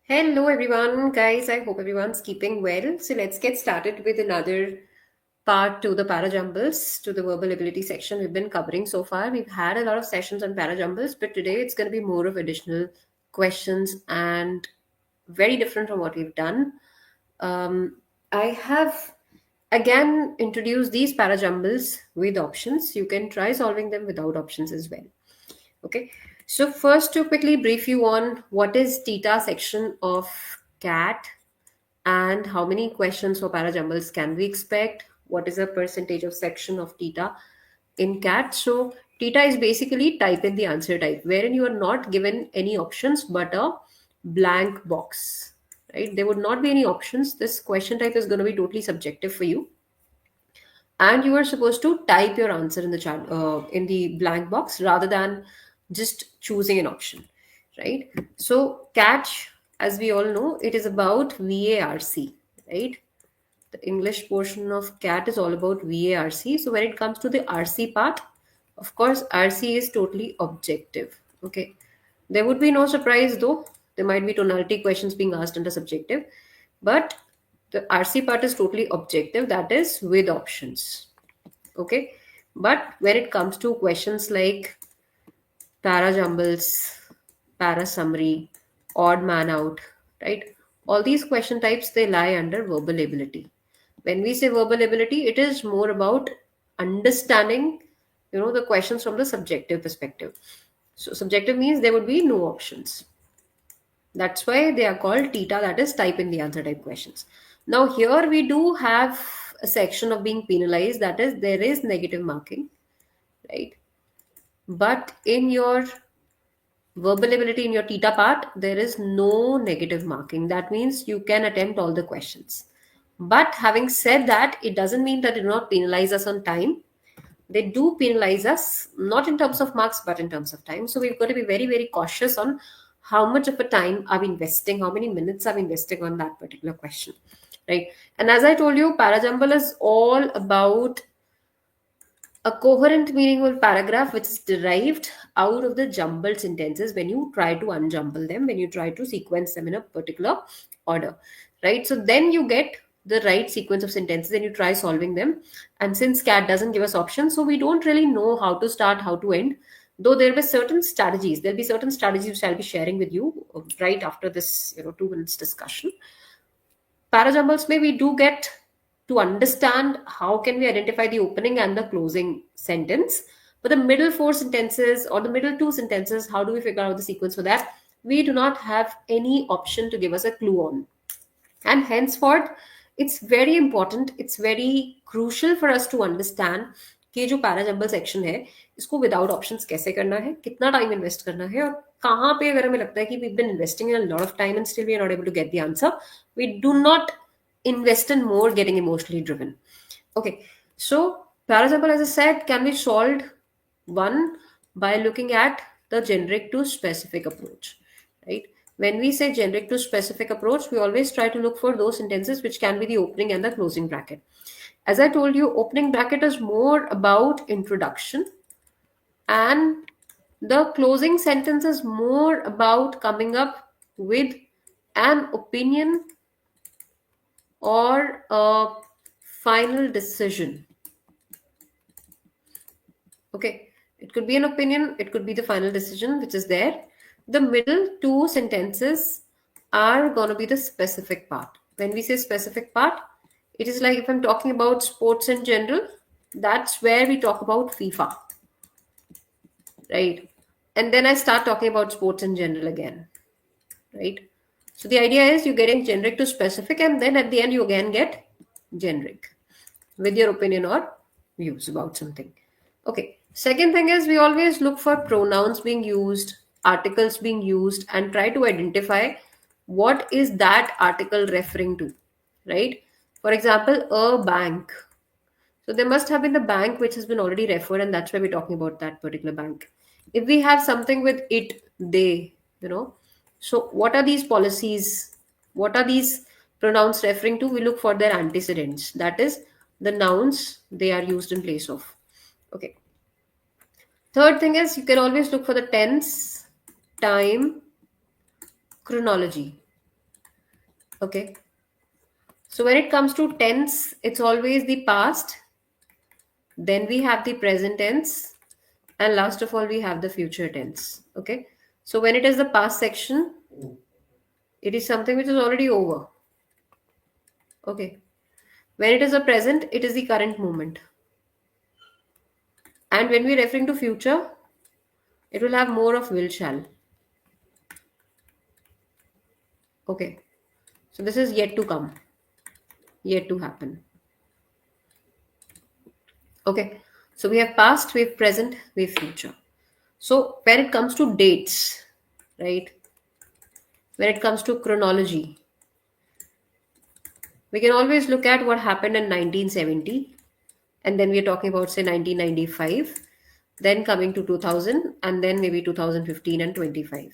Hello, everyone. Guys, I hope everyone's keeping well. So, let's get started with another part to the parajumbles, to the verbal ability section we've been covering so far. We've had a lot of sessions on parajumbles, but today it's going to be more of additional questions and very different from what we've done. I have again introduced these parajumbles with options. You can try solving them without options as well. Okay. So first to quickly brief you on what is theta section of CAT and how many questions for parajumbles can we expect? What is the percentage of section of theta in CAT? So theta is basically type in the answer type, wherein you are not given any options but a blank box. Right? There would not be any options. This question type is going to be totally subjective for you, and you are supposed to type your answer in the chat in the blank box rather than just choosing an option, right? So catch, as we all know, it is about VARC, right? The English portion of cat is all about VARC. So when it comes to the RC part, of course RC is totally objective. Okay, there would be no surprise though. There might be tonality questions being asked under subjective, but the RC part is totally objective, that is with options. Okay, but when it comes to questions like para jumbles, para summary, odd man out, right? All these question types, they lie under verbal ability. When we say verbal ability, it is more about understanding, the questions from the subjective perspective. So subjective means there would be no options. That's why they are called theta, that is type in the answer type questions. Now here we do have a section of being penalized, that is there is negative marking, right? But in your verbal ability, in your theta part, there is no negative marking. That means you can attempt all the questions. But having said that, it doesn't mean that they do not penalize us on time. They do penalize us, not in terms of marks, but in terms of time. So we've got to be very, very cautious on how much of a time are we investing, how many minutes are we investing on that particular question, right? And as I told you, parajumble is all about a coherent meaningful paragraph which is derived out of the jumbled sentences when you try to unjumble them, when you try to sequence them in a particular order, right? So then you get the right sequence of sentences and you try solving them. And since CAT doesn't give us options, so we don't really know how to start, how to end. Though there will be certain strategies, there'll be certain strategies which I'll be sharing with you right after this, 2 minutes discussion. Parajumbles may we do get to understand how can we identify the opening and the closing sentence, but the middle four sentences or the middle two sentences, how do we figure out the sequence for that? We do not have any option to give us a clue on, and henceforth it's very important, it's very crucial for us to understand कि जो parajumble section है इसको without options कैसे करना है, कितना time invest करना है, और कहाँ पे अगर हमें लगता है कि we've been investing in a lot of time and still we are not able to get the answer, we do not invest in more getting emotionally driven. Okay, so parajumble, as I said, can be solved one by looking at the generic to specific approach, right? When we say generic to specific approach, we always try to look for those sentences which can be the opening and the closing bracket. As I told you, opening bracket is more about introduction, and the closing sentence is more about coming up with an opinion or a final decision. Okay, it could be an opinion, it could be the final decision which is there. The middle two sentences are going to be the specific part. When we say specific part, it is like if I'm talking about sports in general, that's where we talk about FIFA, right? And then I start talking about sports in general again, right? So the idea is you're getting generic to specific, and then at the end you again get generic with your opinion or views about something. Okay. Second thing is we always look for pronouns being used, articles being used, and try to identify what is that article referring to, right? For example, a bank. So there must have been the bank which has been already referred, and that's why we're talking about that particular bank. If we have something with it, they, so what are these policies? What are these pronouns referring to? We look for their antecedents. That is the nouns they are used in place of. Okay. Third thing is you can always look for the tense, time, chronology. Okay. So when it comes to tense, it's always the past, then we have the present tense, and last of all, we have the future tense. Okay. So when it is the past section, it is something which is already over. Okay. When it is a present, it is the current moment. And when we're referring to future, it will have more of will shall. Okay. So this is yet to come, yet to happen. Okay. So we have past, we have present, we have future. So when it comes to dates, right? When it comes to chronology, we can always look at what happened in 1970, and then we are talking about, say, 1995, then coming to 2000, and then maybe 2015 and 25,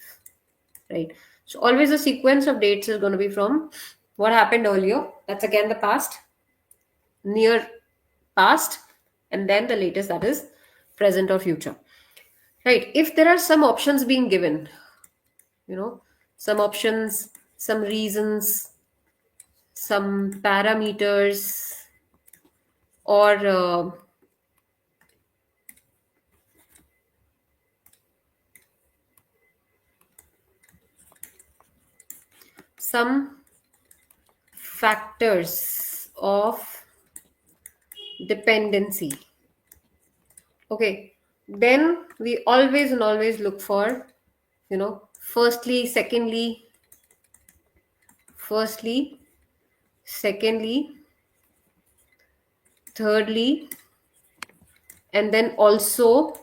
right? So always the sequence of dates is going to be from what happened earlier, that's again the past, near past, and then the latest, that is present or future, right? If there are some options being given, you know, some options, some reasons, some parameters, or some factors of dependency, okay, then we always and always look for, firstly, secondly, thirdly, and then also,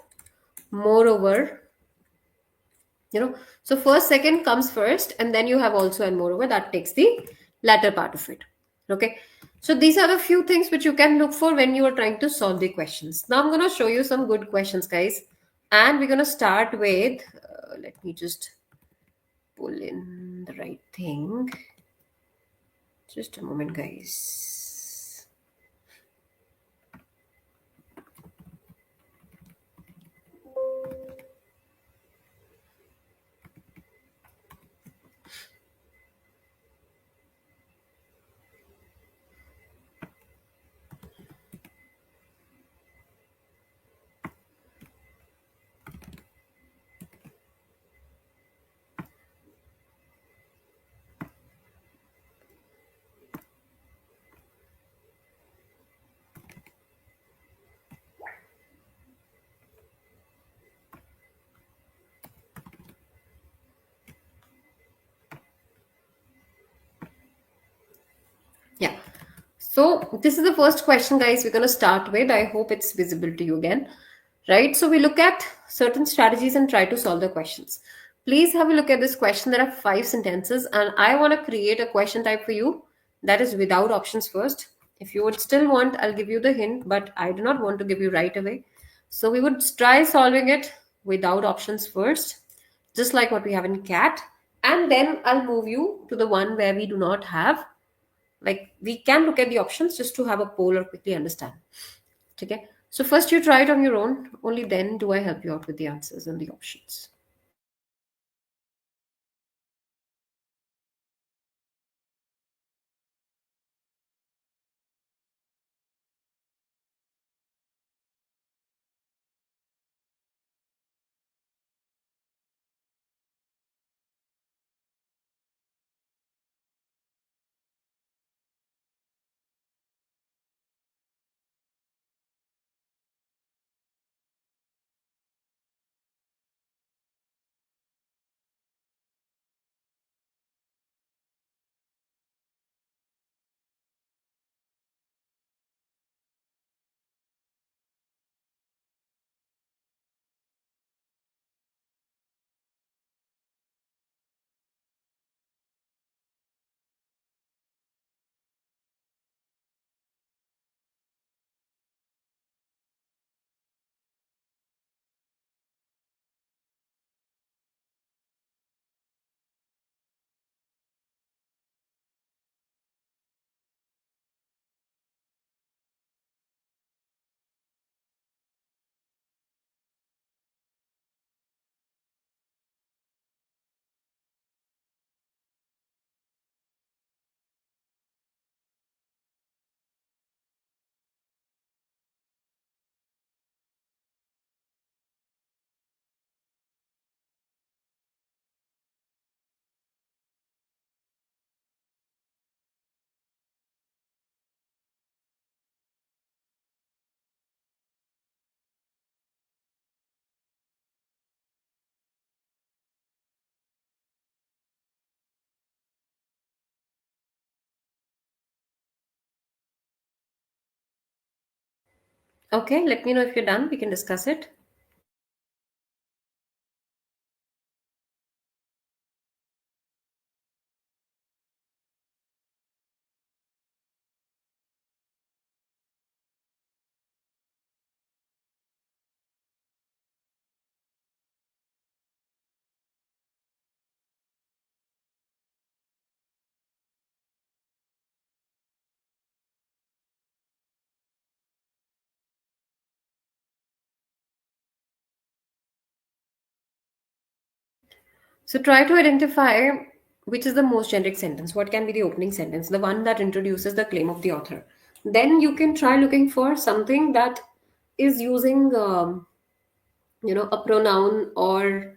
moreover, so first, second comes first, and then you have also and moreover, that takes the latter part of it. Okay. So these are the few things which you can look for when you are trying to solve the questions. Now I'm going to show you some good questions, guys, and we're going to start with let me just pull in the right thing. Just a moment, guys. Yeah. So this is the first question, guys, we're going to start with. I hope it's visible to you again. Right? So we look at certain strategies and try to solve the questions. Please have a look at this question. There are 5 sentences, and I want to create a question type for you that is without options first. If you would still want, I'll give you the hint, but I do not want to give you right away. So we would try solving it without options first, just like what we have in CAT. And then I'll move you to the one where we do not have, like, we can look at the options just to have a poll or quickly understand. Okay. So first you try it on your own, only then do I help you out with the answers and the options. Okay, let me know if you're done. We can discuss it. So try to identify which is the most generic sentence. What can be the opening sentence? The one that introduces the claim of the author. Then you can try looking for something that is using, a pronoun or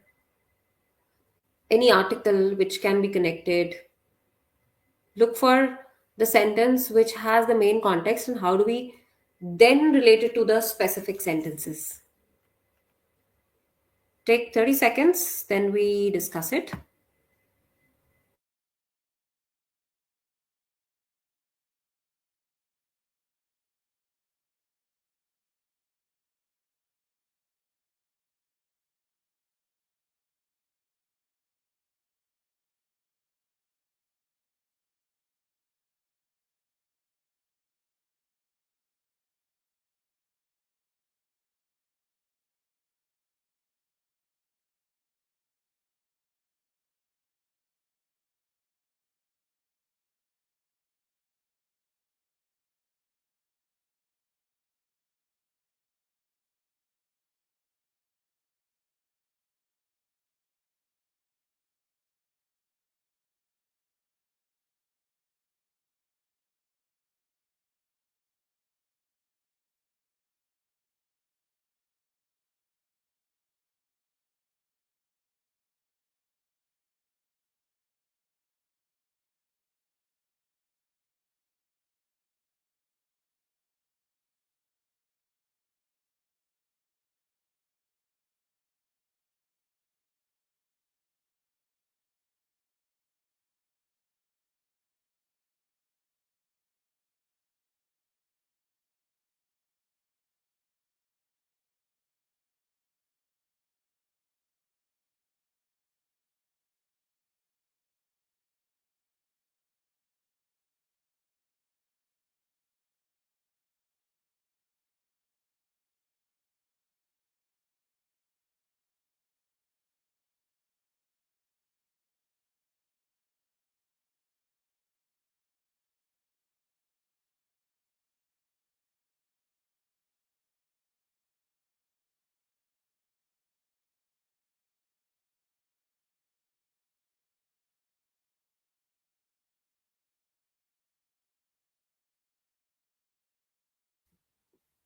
any article which can be connected. Look for the sentence which has the main context and how do we then relate it to the specific sentences. Take 30 seconds, then we discuss it.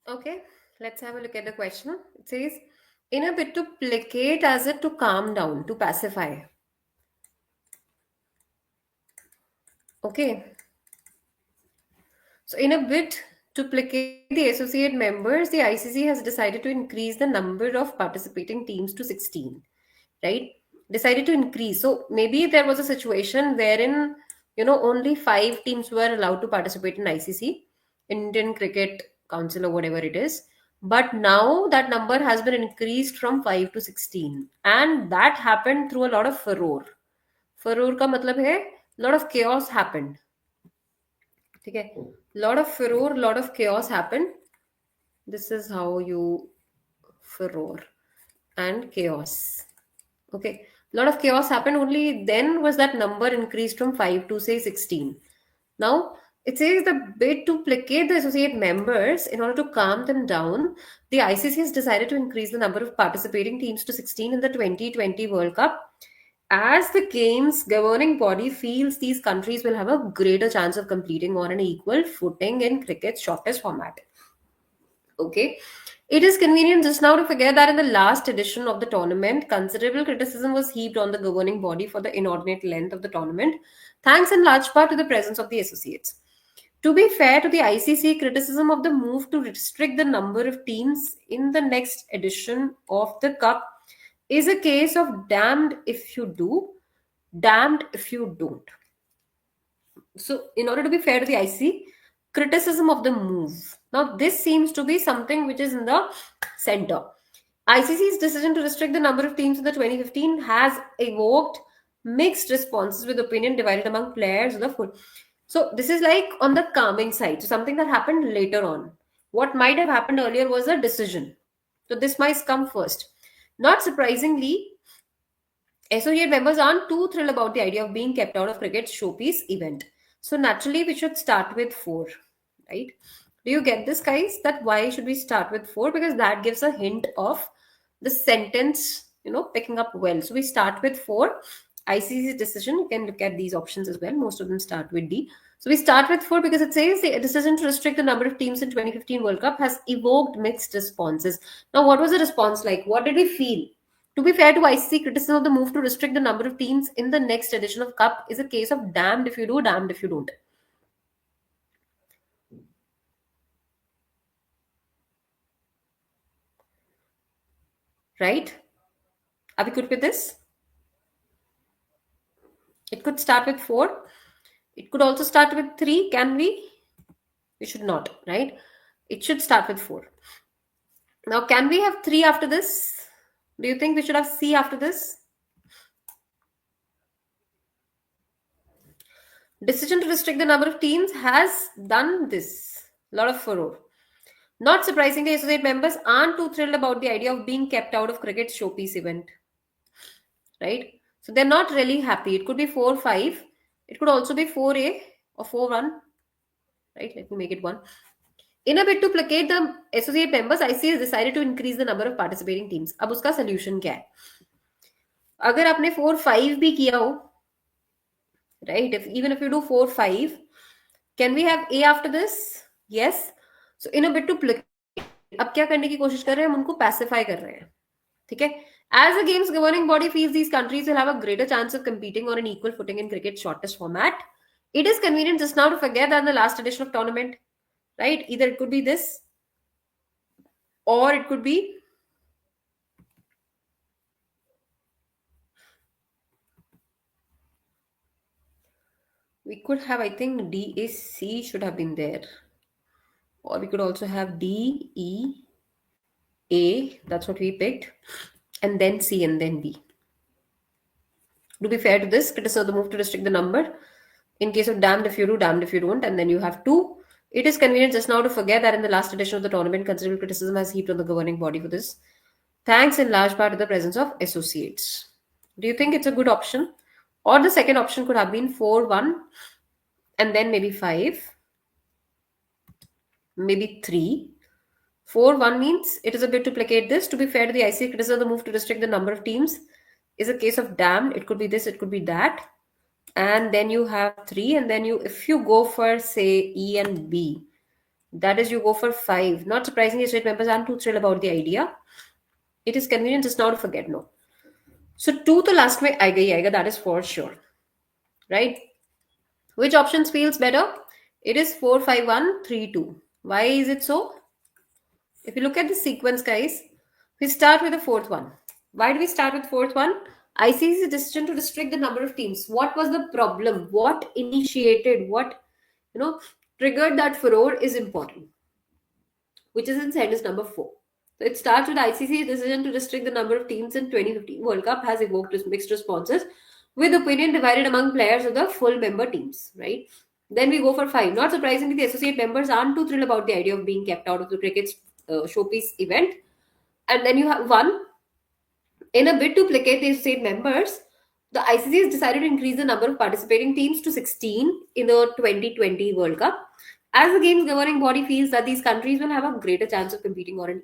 Okay, let's have a look at the question. It says, in a bit to placate as it to calm down, to pacify. Okay, so in a bid to placate the associate members, the ICC has decided to increase the number of participating teams to 16, right? Decided to increase. So maybe there was a situation wherein, only five teams were allowed to participate in ICC, Indian Cricket Council or whatever it is. But now that number has been increased from 5 to 16. And that happened through a lot of furore. Furore का मतलब है lot of chaos happened. ठीक है, lot of furore, lot of chaos happened. This is how you furore and chaos. Okay, lot of chaos happened. Only then was that number increased from 5 to say 16. Now it says the bid to placate the associate members in order to calm them down, the ICC has decided to increase the number of participating teams to 16 in the 2020 World Cup, as the game's governing body feels these countries will have a greater chance of competing on an equal footing in cricket's shortest format. Okay. It is convenient just now to forget that in the last edition of the tournament, considerable criticism was heaped on the governing body for the inordinate length of the tournament, thanks in large part to the presence of the associates. To be fair to the ICC, criticism of the move to restrict the number of teams in the next edition of the Cup is a case of damned if you do, damned if you don't. So, in order to be fair to the ICC, criticism of the move. Now, this seems to be something which is in the center. ICC's decision to restrict the number of teams in the 2015 has evoked mixed responses with opinion divided among players of the full. So, this is like on the calming side. So, something that happened later on. What might have happened earlier was a decision. So, this might come first. Not surprisingly, associate members aren't too thrilled about the idea of being kept out of cricket's showpiece event. So naturally, we should start with four, right? Do you get this, guys? That why should we start with four? Because that gives a hint of the sentence, picking up well. So we start with four. ICC's decision, you can look at these options as well. Most of them start with D. So we start with four because it says the decision to restrict the number of teams in 2015 World Cup has evoked mixed responses. Now, what was the response like? What did we feel? To be fair to ICC, criticism of the move to restrict the number of teams in the next edition of Cup is a case of damned if you do, damned if you don't. Right? Are we good with this? It could start with four. It could also start with three. Can we? We should not, right? It should start with four. Now, can we have three after this? Do you think we should have C after this? Decision to restrict the number of teams has done this. A lot of furore. Not surprisingly, associate members aren't too thrilled about the idea of being kept out of cricket's showpiece event, right? So they're not really happy. It could be 4-5. It could also be 4A or 4-1, right? Let me make it 1. In a bid to placate the associate members, ICC has decided to increase the number of participating teams. अब उसका solution क्या है? अगर आपने 4-5 भी किया हो, right? Even if you do 4-5, can we have A after this? Yes. So in a bid to placate, अब क्या करने की कोशिश कर रहे हैं? हम उनको pacify कर रहे हैं. ठीक है? As the game's governing body feels these countries will have a greater chance of competing on an equal footing in cricket's shortest format, it is convenient just now to forget that in the last edition of tournament, right? Either it could be this, or it could be we could have, I think D A C should have been there, or we could also have D E A. That's what we picked, and then C and then B. To be fair to this, criticism of the move to restrict the number. In case of damned if you do, damned if you don't, and then you have 2. It is convenient just now to forget that in the last edition of the tournament, considerable criticism has heaped on the governing body for this, thanks in large part to the presence of associates. Do you think it's a good option? Or the second option could have been 4-1 and then maybe 5, maybe 3. 4-1 means it is a bit to placate this. To be fair to the ICC, criticism of the move to restrict the number of teams is a case of damned. It could be this, it could be that. And then you have 3, and then if you go for say E and B, that is you go for 5. Not surprisingly, state members aren't too thrilled about the idea. It is convenient just now to forget no. So 2 to last में आएगा, that is for sure, right? Which options feels better? It is 4-5-1, 3-2. Why is it so? If you look at the sequence, guys, we start with the fourth one. Why do we start with fourth one? ICC's decision to restrict the number of teams. What was the problem? What initiated? What triggered that furore is important, which is in sentence number 4. So it starts with ICC's decision to restrict the number of teams in 2015 World Cup has evoked mixed responses with opinion divided among players of the full member teams, right? Then we go for 5. Not surprisingly, the associate members aren't too thrilled about the idea of being kept out of the cricket's showpiece event. And then you have 1. In a bid to placate the associate members, the ICC has decided to increase the number of participating teams to 16 in the 2020 World Cup. As the game's governing body feels that these countries will have a greater chance of competing on an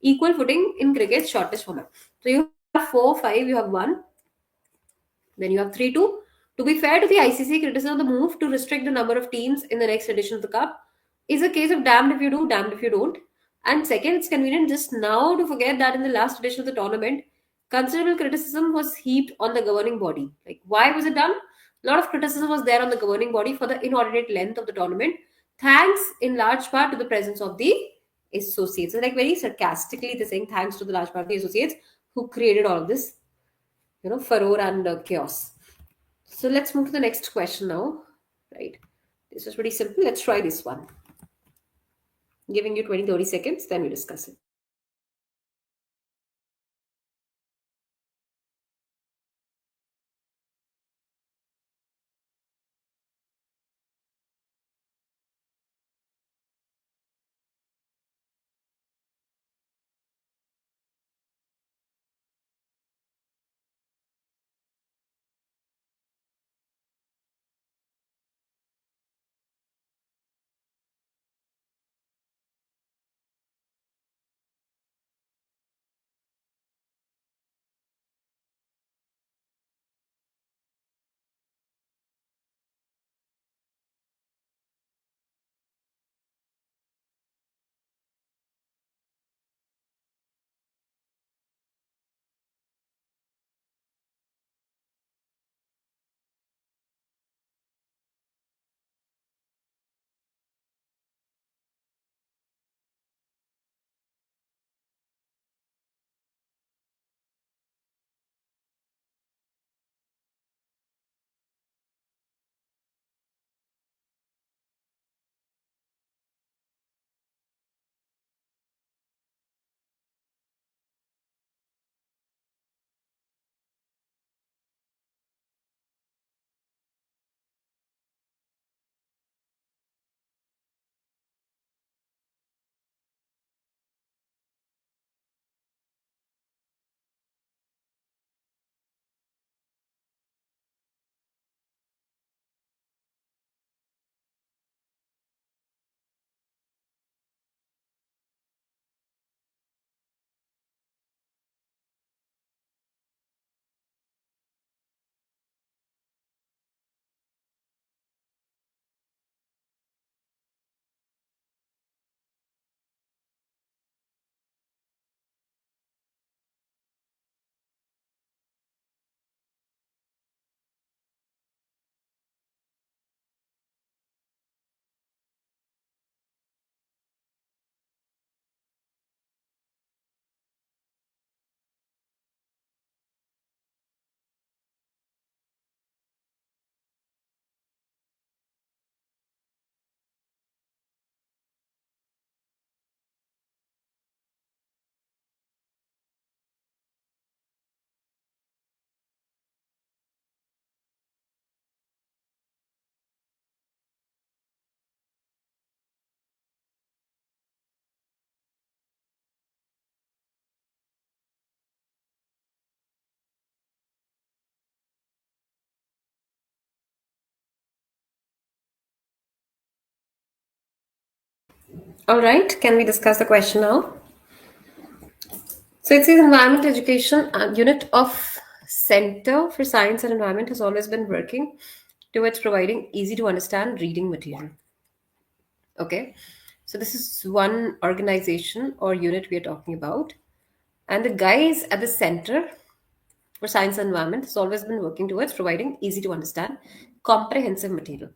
equal footing in cricket's shortest format. So you have 4-5, you have 1, then you have 3-2. To be fair to the ICC, criticism of the move to restrict the number of teams in the next edition of the Cup is a case of damned if you do, damned if you don't. And second, it's convenient just now to forget that in the last edition of the tournament, considerable criticism was heaped on the governing body. Like, why was it done? A lot of criticism was there on the governing body for the inordinate length of the tournament, thanks in large part to the presence of the associates. So, like, very sarcastically, they're saying thanks to the large part of the associates who created all of this, furore and chaos. So, let's move to the next question now, right? This is pretty simple. Let's try this one. Giving you 20-30 seconds, then we discuss it. All right, can we discuss the question now? So it says environmental education unit of Center for Science and Environment has always been working towards providing easy to understand reading material. Okay, so this is one organization or unit we are talking about, and the guys at the Center for Science and Environment has always been working towards providing easy to understand, comprehensive material.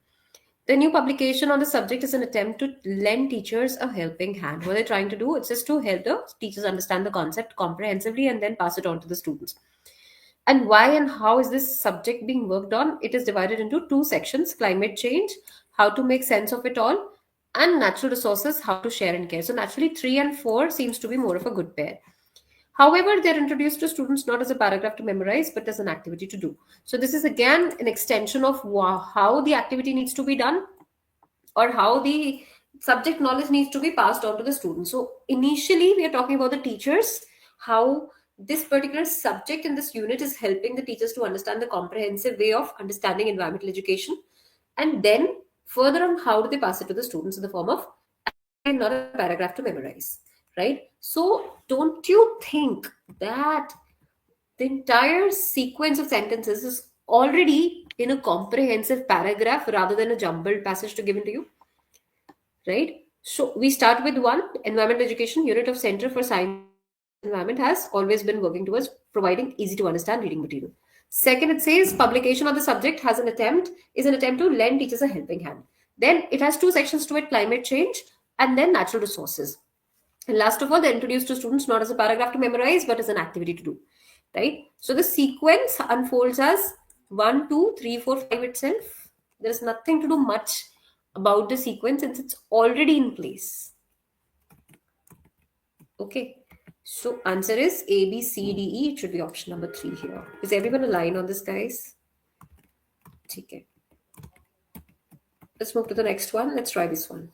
The new publication on the subject is an attempt to lend teachers a helping hand. What they're trying to do, it's just to help the teachers understand the concept comprehensively and then pass it on to the students. And why and how is this subject being worked on? It is divided into two sections: climate change, how to make sense of it all, and natural resources, how to share and care. So, naturally, 3 and 4 seems to be more of a good pair. However, they're introduced to students not as a paragraph to memorize, but as an activity to do. So, this is again an extension of how the activity needs to be done or how the subject knowledge needs to be passed on to the students. So, initially, we are talking about the teachers, how this particular subject in this unit is helping the teachers to understand the comprehensive way of understanding environmental education. And then, further on, how do they pass it to the students in the form of and not a paragraph to memorize, right? So, don't you think that the entire sequence of sentences is already in a comprehensive paragraph rather than a jumbled passage to give into you, right? So, we start with one: environmental education unit of Center for Science and Environment has always been working towards providing easy to understand reading material. Second, it says publication of the subject has an attempt to lend teachers a helping hand. Then it has two sections to it: climate change and then natural resources. And last of all, they're introduced to students not as a paragraph to memorize, but as an activity to do. Right? So the sequence unfolds as 1, 2, 3, 4, 5 itself. There's nothing to do much about the sequence since it's already in place. Okay. So answer is A, B, C, D, E. It should be option number 3 here. Is everyone aligned on this, guys? Okay. Let's move to the next one. Let's try this one.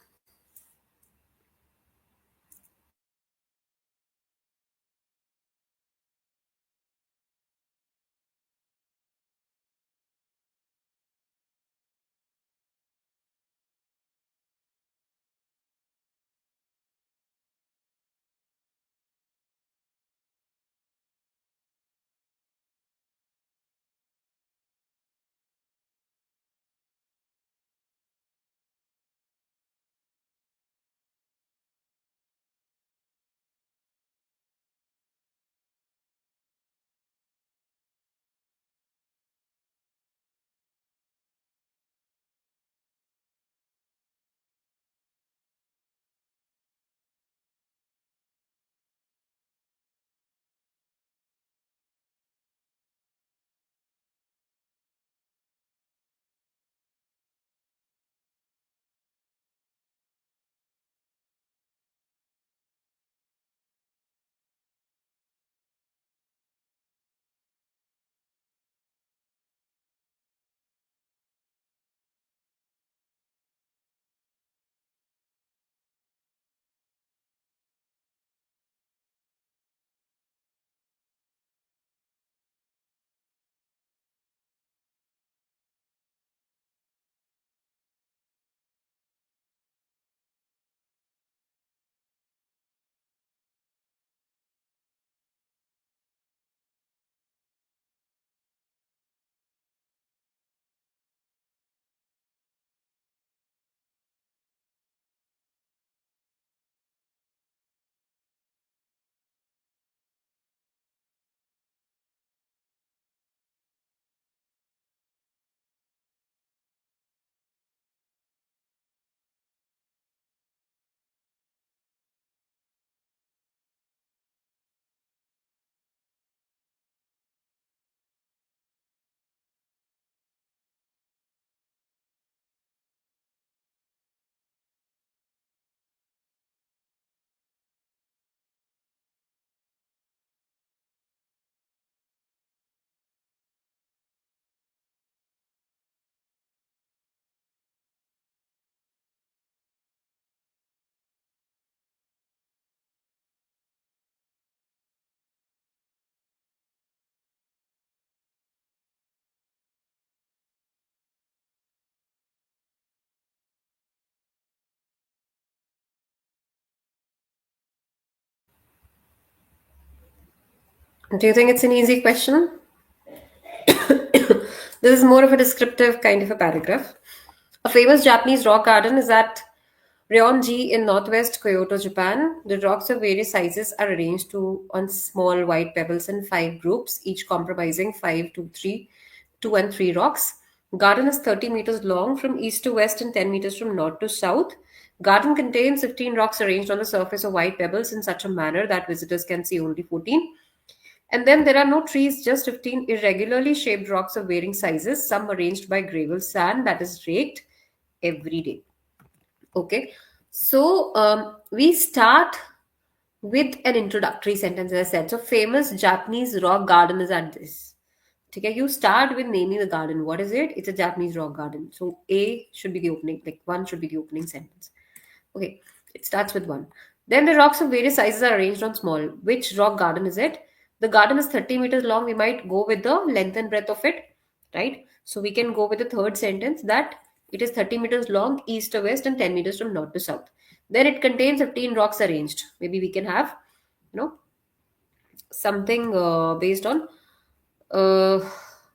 Do you think it's an easy question? This is more of a descriptive kind of a paragraph. A famous Japanese rock garden is at Ryoanji in northwest Kyoto, Japan. The rocks of various sizes are arranged on small white pebbles in 5 groups, each comprising 2 and 3 rocks. Garden is 30 meters long from east to west and 10 meters from north to south. Garden contains 15 rocks arranged on the surface of white pebbles in such a manner that visitors can see only 14. And then there are no trees, just 15 irregularly shaped rocks of varying sizes, some arranged by gravel sand that is raked every day. Okay, so we start with an introductory sentence, as I said. So, famous Japanese rock garden is at this. Okay, you start with naming the garden. What is it? It's a Japanese rock garden. So, A should be the opening, like one should be the opening sentence. Okay, it starts with one. Then the rocks of various sizes are arranged on small. Which rock garden is it? The garden is 30 meters long. We might go with the length and breadth of it, right? So we can go with the third sentence that it is 30 meters long, east to west, and 10 meters from north to south. Then it contains 15 rocks arranged. Maybe we can have, you know, something based on uh,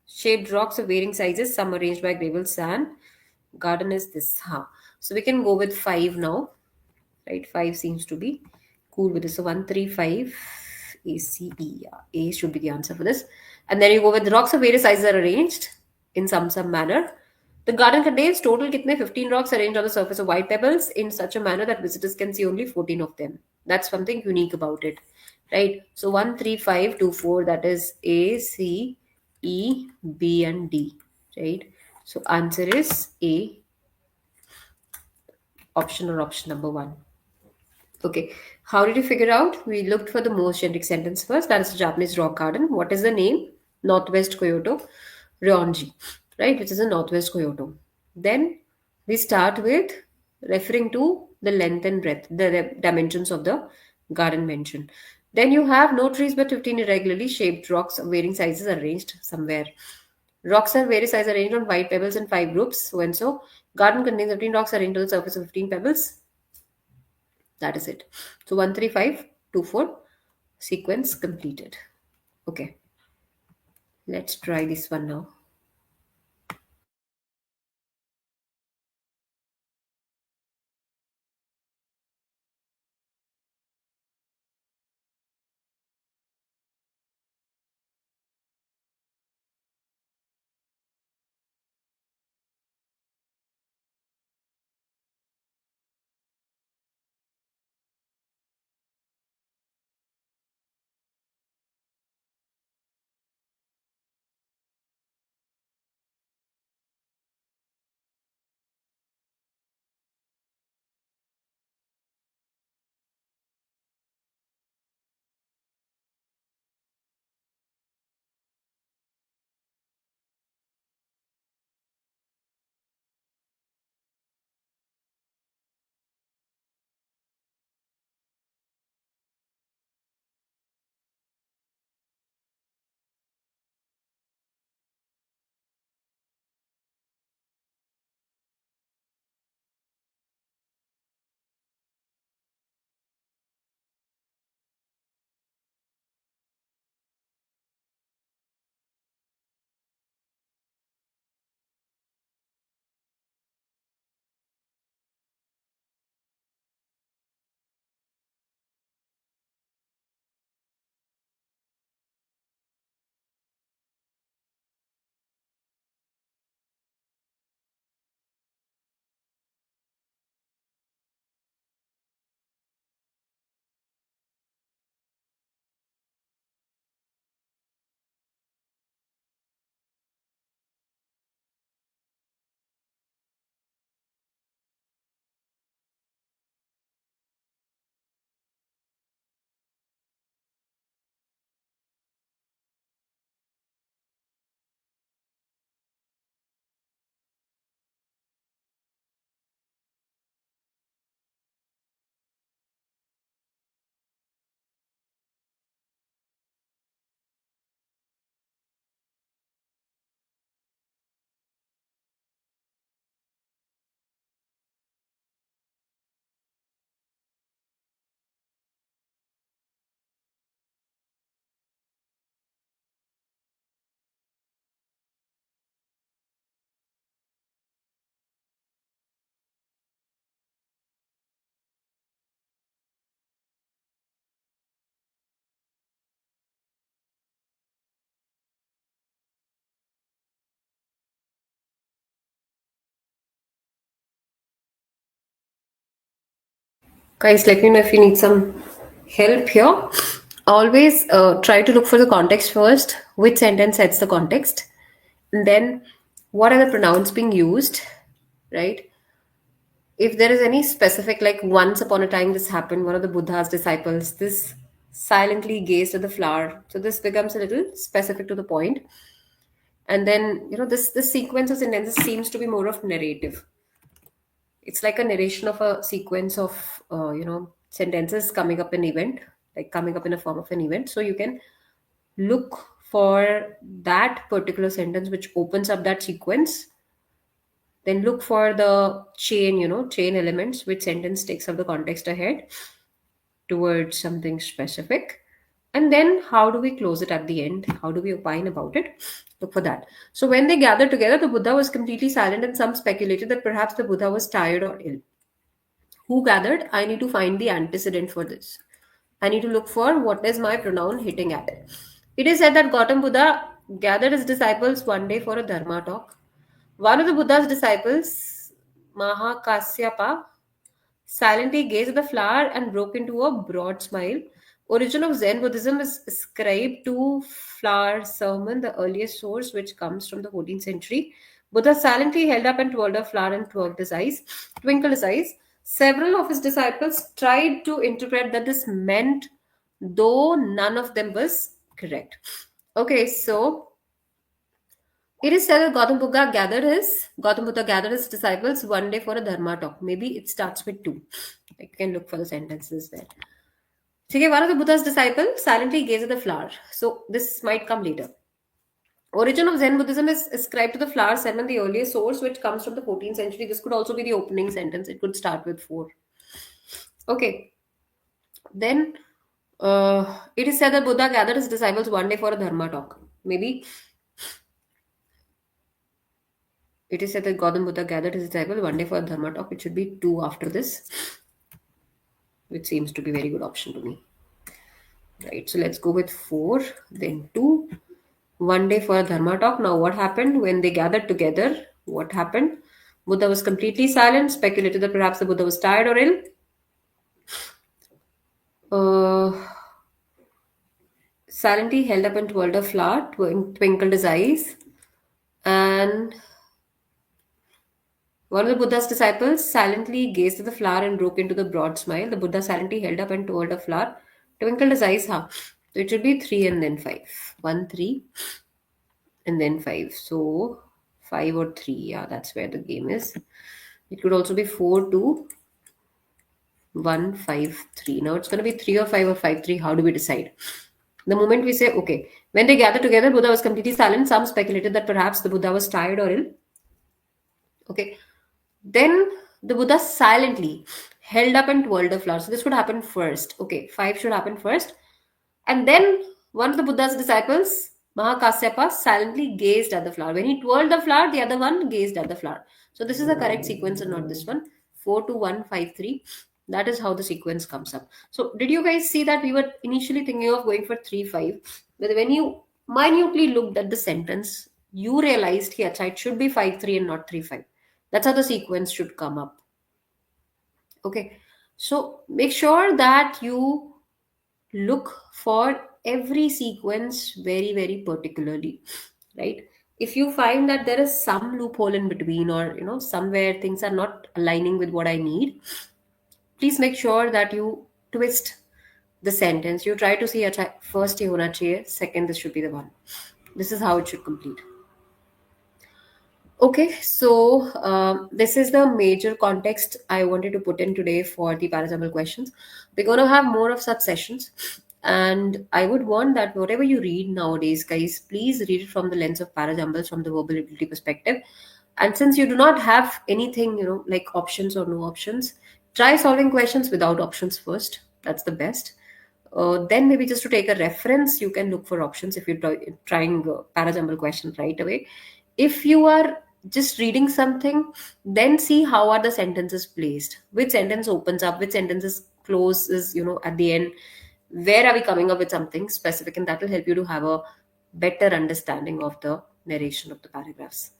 shaped rocks of varying sizes, some arranged by gravel sand. Garden is this. Huh? So we can go with 5 now, right? 5 seems to be cool with this. So 135 ACE. Yeah. A should be the answer for this. And then you go with the rocks of various sizes are arranged in some manner. The garden contains total kitne 15 rocks arranged on the surface of white pebbles in such a manner that visitors can see only 14 of them. That's something unique about it, right? So 13524, that is A, C, E, B, and D, right? So answer is A, option number 1. Okay, how did you figure out? We looked for the most generic sentence first. That is the Japanese rock garden. What is the name? Northwest Kyoto, Rionji, right? Which is in Northwest Kyoto. Then we start with referring to the length and breadth, the dimensions of the garden mentioned. Then you have no trees but 15 irregularly shaped rocks of varying sizes arranged somewhere. Rocks are various sizes arranged on white pebbles in five groups, so and so. Garden contains 15 rocks arranged to the surface of 15 pebbles. That is it. So 13524 sequence completed. Okay, let's try this one now. Guys, let me know if you need some help here. Always try to look for the context first. Which sentence sets the context? And then, what are the pronouns being used? Right? If there is any specific, like once upon a time this happened, one of the Buddha's disciples, this silently gazed at the flower. So this becomes a little specific to the point. And then, this sequence of sentences seems to be more of narrative. It's like a narration of a sequence of sentences coming up an event, like coming up in a form of an event. So you can look for that particular sentence which opens up that sequence, then look for the chain elements which sentence takes up the context ahead towards something specific. And then how do we close it at the end? How do we opine about it? Look for that. So when they gathered together, the Buddha was completely silent, and some speculated that perhaps the Buddha was tired or ill. Who gathered? I need to find the antecedent for this. I need to look for what is my pronoun hitting at. It is said that Gautam Buddha gathered his disciples one day for a dharma talk. One of the Buddha's disciples, Mahakasyapa, silently gazed at the flower and broke into a broad smile. Origin of Zen Buddhism is ascribed to flower sermon, the earliest source which comes from the 14th century. Buddha silently held up and twirled a flower and twinkled his eyes. Several of his disciples tried to interpret that this meant, though none of them was correct. Okay, so it is said that Gautam Buddha gathered his disciples one day for a dharma talk. Maybe it starts with two. You can look for the sentences there. Okay, one of the Buddha's disciples silently gazed at the flower. So this might come later. Origin of Zen Buddhism is ascribed to the flower seven, the earliest source, which comes from the 14th century. This could also be the opening sentence. It could start with four. Okay. Then it is said that Buddha gathered his disciples one day for a dharma talk. Maybe it is said that Gautam Buddha gathered his disciples one day for a dharma talk. It should be two after this, which seems to be a very good option to me. Right. So let's go with four, then two. One day for a dharma talk. Now, what happened when they gathered together? What happened? Buddha was completely silent, speculated that perhaps the Buddha was tired or ill. Silently held up and twirled a flower, twinkled his eyes, and one of the Buddha's disciples silently gazed at the flower and broke into the broad smile. The Buddha silently held up and twirled a flower, twinkled his eyes. Huh? So it should be three and then five. One, three, and then five. So five or three. Yeah, that's where the game is. It could also be four, two, 1, 5, 3. Now it's going to be 3 or 5, 3. How do we decide? The moment we say, okay, when they gathered together, Buddha was completely silent. Some speculated that perhaps the Buddha was tired or ill. Okay. Then the Buddha silently held up and twirled a flower. So this would happen first. Okay, 5 should happen first. And then one of the Buddha's disciples, Mahakasyapa, silently gazed at the flower. When he twirled the flower, the other one gazed at the flower. So this is the correct sequence and not this one. 4, 2, 1, 5, 3. That is how the sequence comes up. So did you guys see that we were initially thinking of going for 3, 5? But when you minutely looked at the sentence, you realized here it should be 5, 3 and not 3, 5. That's how the sequence should come up. Okay. So make sure that you look for every sequence very, very particularly, right? If you find that there is some loophole in between, or somewhere things are not aligning with what I need, please make sure that you twist the sentence. You try to see first ye hona chahiye, second this should be the one. This is how it should complete. Okay, so this is the major context I wanted to put in today for the parajumble questions. We're going to have more of such sessions, and I would want that whatever you read nowadays, guys, please read it from the lens of parajumbles, from the verbal ability perspective. And since you do not have anything, like options or no options, try solving questions without options first. That's the best. Then maybe just to take a reference, you can look for options if you're trying parajumble questions right away. If you are just reading something, then see how are the sentences placed, which sentence opens up, which sentences closes, at the end, where are we coming up with something specific, and that will help you to have a better understanding of the narration of the paragraphs.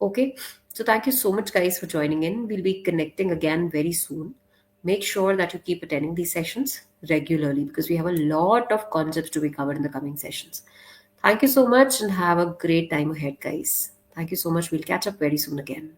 Okay, so thank you so much, guys, for joining in. We'll be connecting again very soon. Make sure that you keep attending these sessions regularly, because we have a lot of concepts to be covered in the coming sessions. Thank you so much and have a great time ahead, guys. Thank you so much. We'll catch up very soon again.